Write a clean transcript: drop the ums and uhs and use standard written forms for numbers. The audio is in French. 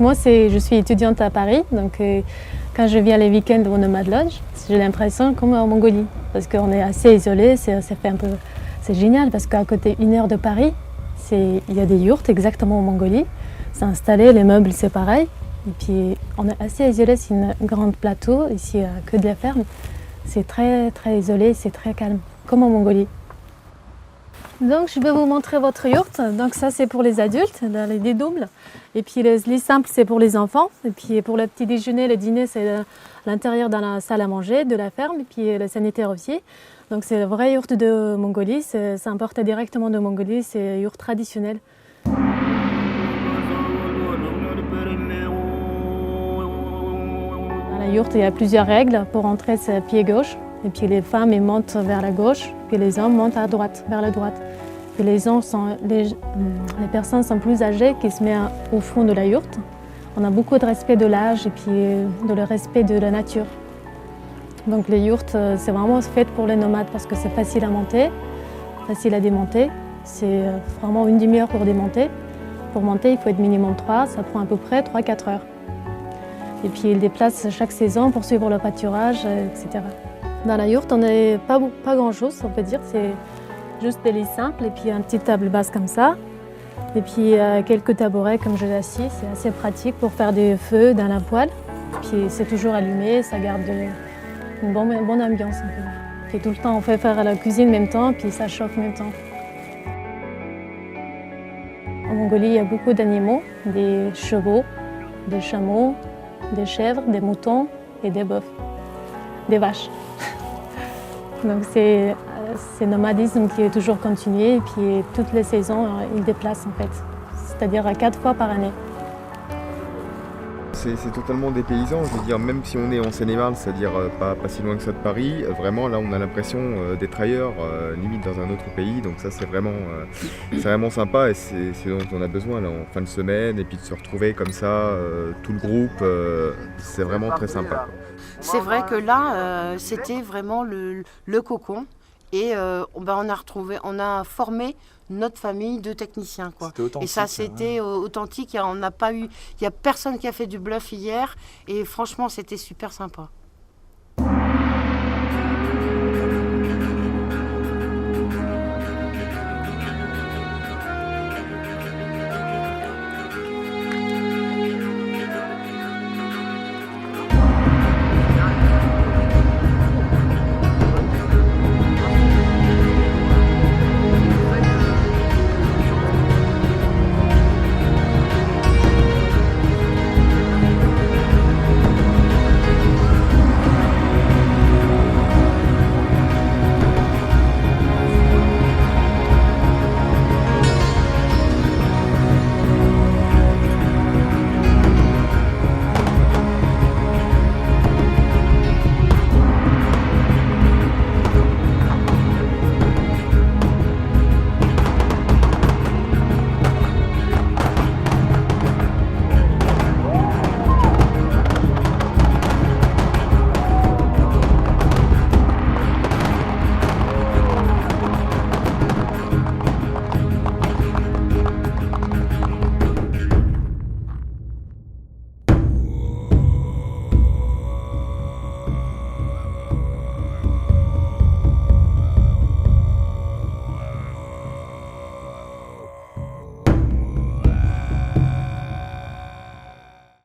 moi, je suis étudiante à Paris, donc quand je viens les week-ends au Nomad Lodge, j'ai l'impression comme en Mongolie, parce qu'on est assez isolé, c'est génial, parce qu'à côté 1 heure de Paris, il y a des yourtes exactement en Mongolie, c'est installé, les meubles c'est pareil, et puis on est assez isolé, c'est un grand plateau, ici il n'y a que de la ferme, c'est très très isolé, c'est très calme, comme en Mongolie. Donc je vais vous montrer votre yourte. Donc ça c'est pour les adultes, les doubles. Et puis les simples c'est pour les enfants. Et puis pour le petit déjeuner, le dîner c'est à l'intérieur dans la salle à manger de la ferme. Et puis le sanitaire aussi. Donc c'est la vraie yourte de Mongolie. C'est importé directement de Mongolie. C'est yourte traditionnelle. Dans la yourte il y a plusieurs règles. Pour entrer c'est pied gauche. Et puis les femmes elles montent vers la gauche. Puis les hommes montent à droite, vers la droite. Et les personnes sont plus âgées qui se mettent au fond de la yourte. On a beaucoup de respect de l'âge et puis de le respect de la nature. Donc les yourtes, c'est vraiment fait pour les nomades parce que c'est facile à monter, facile à démonter. C'est vraiment une demi-heure pour démonter. Pour monter, il faut être minimum 3, ça prend à peu près 3-4 heures. Et puis ils déplacent chaque saison pour suivre le pâturage, etc. Dans la yourte, on n'a pas grand-chose, on peut dire. C'est juste des lits simples et puis une petite table basse comme ça. Et puis quelques tabourets comme je l'ai assis, c'est assez pratique pour faire des feux dans la poêle. Puis c'est toujours allumé, ça garde une bonne ambiance. Puis tout le temps on fait faire la cuisine en même temps, puis ça chauffe en même temps. En Mongolie, il y a beaucoup d'animaux, des chevaux, des chameaux, des chèvres, des moutons et des bœufs, des vaches. Donc c'est nomadisme qui est toujours continué et puis toutes les saisons, ils déplacent en fait, c'est-à-dire 4 fois par année. C'est totalement dépaysant, je veux dire, même si on est en Seine-et-Marne, c'est-à-dire pas si loin que ça de Paris, vraiment là on a l'impression d'être ailleurs, limite dans un autre pays, donc ça c'est vraiment sympa et c'est ce dont on a besoin là, en fin de semaine et puis de se retrouver comme ça, tout le groupe, c'est vraiment très sympa. C'est vrai que là, c'était vraiment le cocon et on a formé notre famille de techniciens, quoi. Et ça, c'était authentique. Il n'y a personne qui a fait du bluff hier et franchement, c'était super sympa.